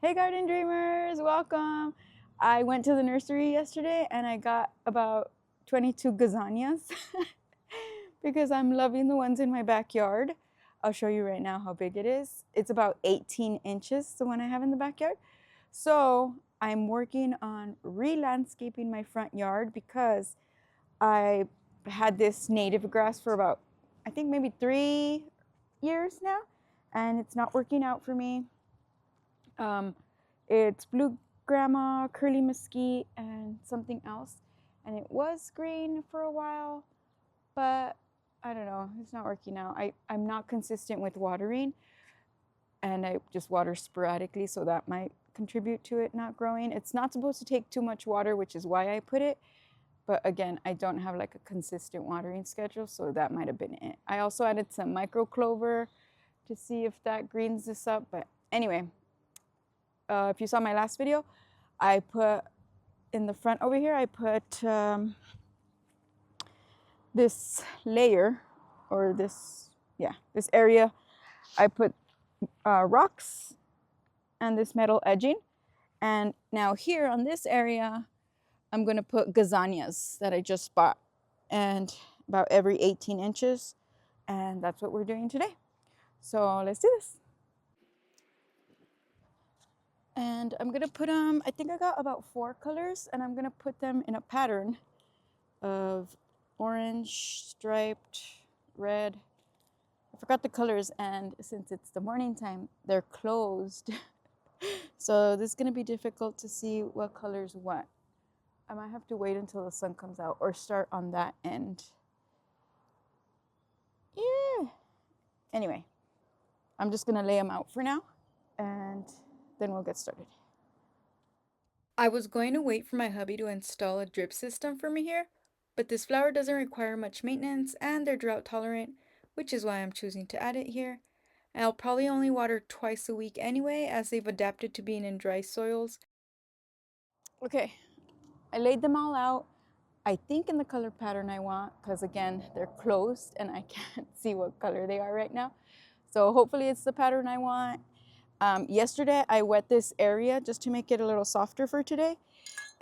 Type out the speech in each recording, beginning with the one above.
Hey garden dreamers, welcome. I went to the nursery yesterday and I got about 22 gazanias because I'm loving the ones in my backyard. I'll show you right now how big it is. It's about 18 inches, the one I have in the backyard. So I'm working on re-landscaping my front yard because I had this native grass for about, I think maybe 3 years now, and it's not working out for me. It's blue grandma, curly mesquite, and something else. And it was green for a while, but I don't know, it's not working out. I'm not consistent with watering, and I just water sporadically, so that might contribute to it not growing. It's not supposed to take too much water, which is why I put it. But again, I don't have like a consistent watering schedule, so that might have been it. I also added some micro clover to see if that greens this up. But anyway, if you saw my last video, I put in the front over here, I put this layer, or this area, I put rocks and this metal edging. And now here on this area, I'm going to put Gazanias that I just bought, and about every 18 inches. And that's what we're doing today. So let's do this. And I'm going to put them, I think I got about 4 colors, and I'm going to put them in a pattern of orange, striped, red. I forgot the colors, and since it's the morning time, they're closed. So this is going to be difficult to see what colors what. I might have to wait until the sun comes out or start on that end. Yeah. Anyway, I'm just going to lay them out for now, and then we'll get started. I was going to wait for my hubby to install a drip system for me here, but this flower doesn't require much maintenance and they're drought tolerant, which is why I'm choosing to add it here. And I'll probably only water twice a week anyway, as they've adapted to being in dry soils. Okay, I laid them all out. I think in the color pattern I want, because again, they're closed and I can't see what color they are right now. So hopefully it's the pattern I want. Yesterday I wet this area just to make it a little softer for today.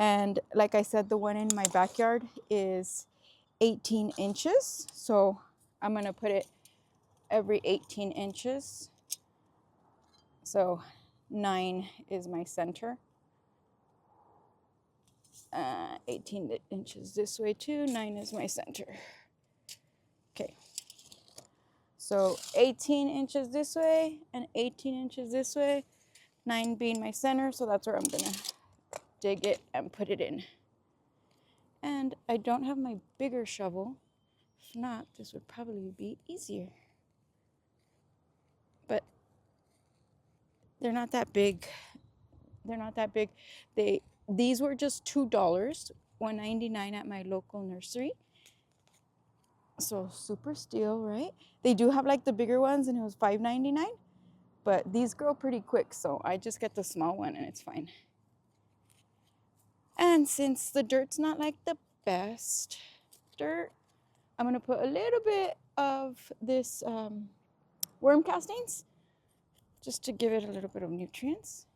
And like I said, the one in my backyard is 18 inches. So I'm going to put it every 18 inches. So 9 is my center. 18 inches this way too. 9 is my center. Okay. So 18 inches this way and 18 inches this way. 9 being my center. So that's where I'm going to dig it and put it in. And I don't have my bigger shovel. If not, this would probably be easier. But they're not that big. They're not that big. These were just $2, $1.99 at my local nursery. So super steal, right? They do have like the bigger ones, and it was $5.99. But these grow pretty quick, so I just get the small one and it's fine. And since the dirt's not like the best dirt, I'm going to put a little bit of this worm castings just to give it a little bit of nutrients.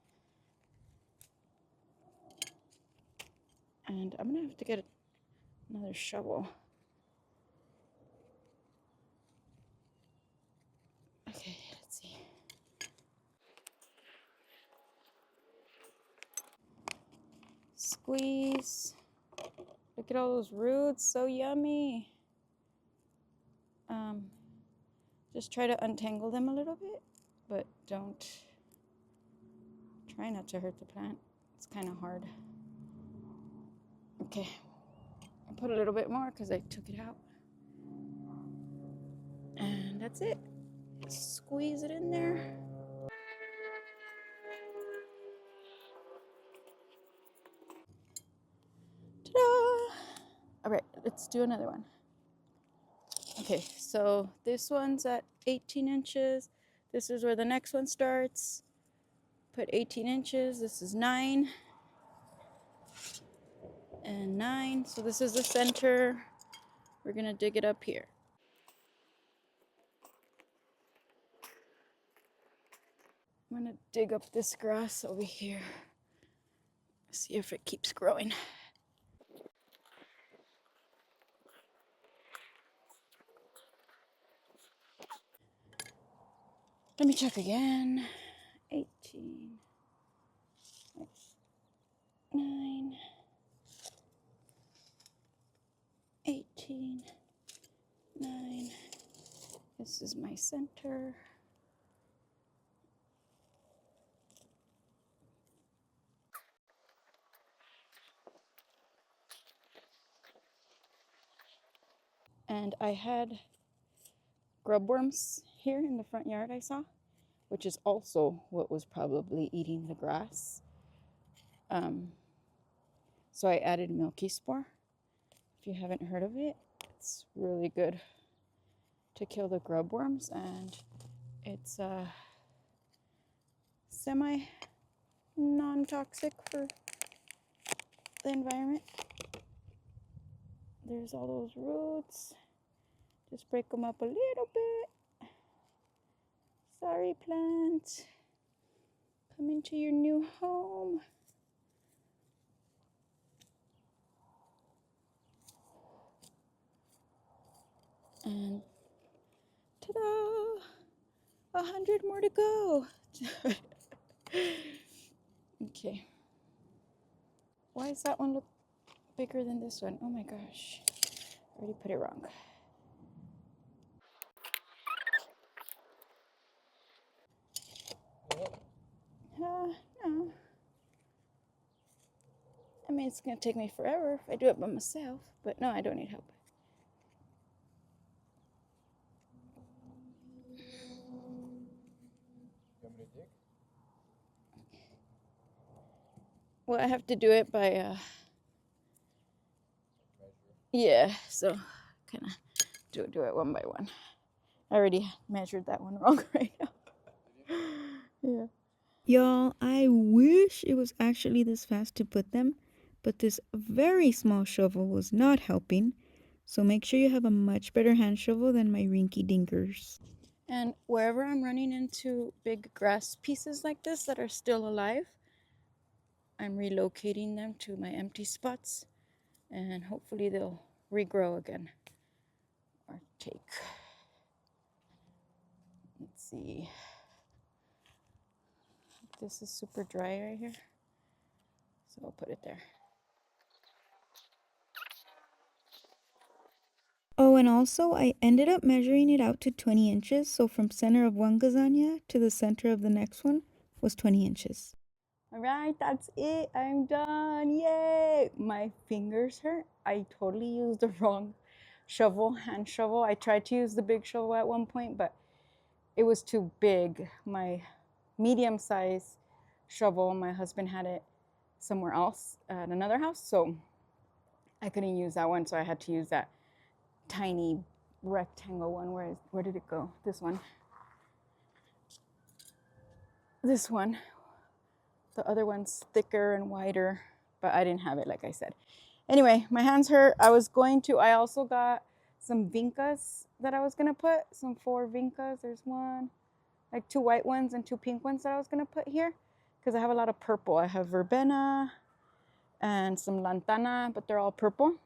And I'm going to have to get another shovel. Okay, let's see. Squeeze. Look at all those roots, so yummy. Just try to untangle them a little bit, but try not to hurt the plant. It's kind of hard. Okay, I'll put a little bit more because I took it out. And that's it. Squeeze it in there. Ta-da! All right, let's do another one. Okay, so this one's at 18 inches. This is where the next one starts. Put 18 inches. This is 9. And 9. So this is the center. We're going to dig it up here. I'm gonna dig up this grass over here. See if it keeps growing. Let me check again. 18, 9, 18, 9. This is my center. And I had grubworms here in the front yard I saw, which is also what was probably eating the grass. So I added milky spore. If you haven't heard of it, it's really good to kill the grubworms, and it's semi non-toxic for the environment. There's all those roots. Just break them up a little bit. Sorry, plant. Come into your new home. And ta-da! 100 more to go. Okay. Why does that one look bigger than this one? Oh my gosh. I already put it wrong. No. I mean, it's going to take me forever if I do it by myself, but no, I don't need help. Well, I have to do it by, yeah, so kind of do it one by one. I already measured that one wrong right now. Yeah. Y'all, I wish it was actually this fast to put them, but this very small shovel was not helping. So make sure you have a much better hand shovel than my rinky dinkers. And wherever I'm running into big grass pieces like this that are still alive, I'm relocating them to my empty spots, and hopefully they'll regrow again or take. Let's see. This is super dry right here, so I'll put it there. Oh, and also I ended up measuring it out to 20 inches. So from center of one gazania to the center of the next one was 20 inches. All right, that's it. I'm done. Yay! My fingers hurt. I totally used the wrong shovel, hand shovel. I tried to use the big shovel at one point, but it was too big. My medium size shovel, my husband had it somewhere else at another house, so I couldn't use that one, so I had to use that tiny rectangle one. Where did it go? This one. This one. The other one's thicker and wider, but I didn't have it, like I said. Anyway, my hands hurt. I also got some vincas that I was gonna put, some 4 vincas. There's one, like 2 white ones and 2 pink ones that I was gonna put here, because I have a lot of purple. I have verbena and some lantana, but they're all purple.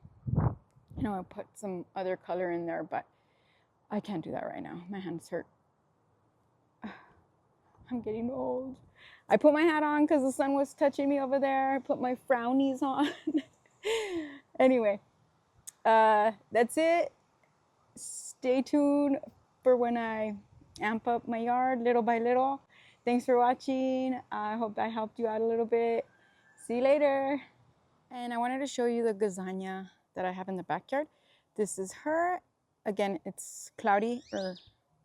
You know, I put some other color in there, but I can't do that right now. My hands hurt. I'm getting old. I put my hat on because the sun was touching me over there. I put my frownies on. Anyway, that's it. Stay tuned for when I amp up my yard little by little. Thanks for watching. I hope I helped you out a little bit. See you later. And I wanted to show you the gazania that I have in the backyard. This is her. Again, it's cloudy, or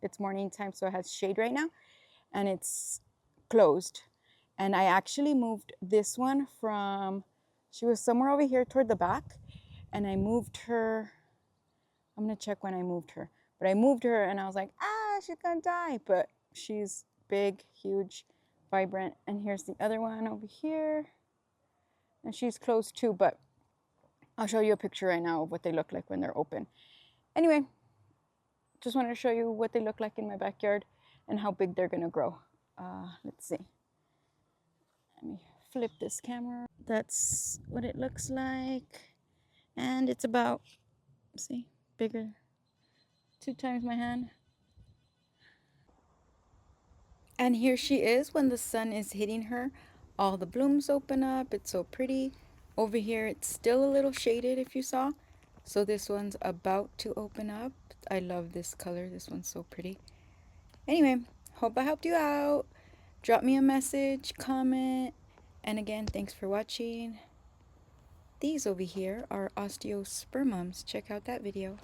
it's morning time, so it has shade right now, and it's closed. And I actually moved this one from, she was somewhere over here toward the back, and I moved her. I'm gonna check when I moved her, but I moved her and I was like, she's gonna die, but she's big, huge, vibrant. And here's the other one over here, and she's closed too, but I'll show you a picture right now of what they look like when they're open. Anyway, just wanted to show you what they look like in my backyard and how big they're gonna grow. Let's see. Let me flip this camera. That's what it looks like. And it's about, see, bigger, 2 times my hand. And here she is when the sun is hitting her. All the blooms open up. It's so pretty. Over here, it's still a little shaded if you saw. So this one's about to open up. I love this color. This one's so pretty. Anyway, hope I helped you out. Drop me a message, comment. And again, thanks for watching. These over here are osteospermums. Check out that video.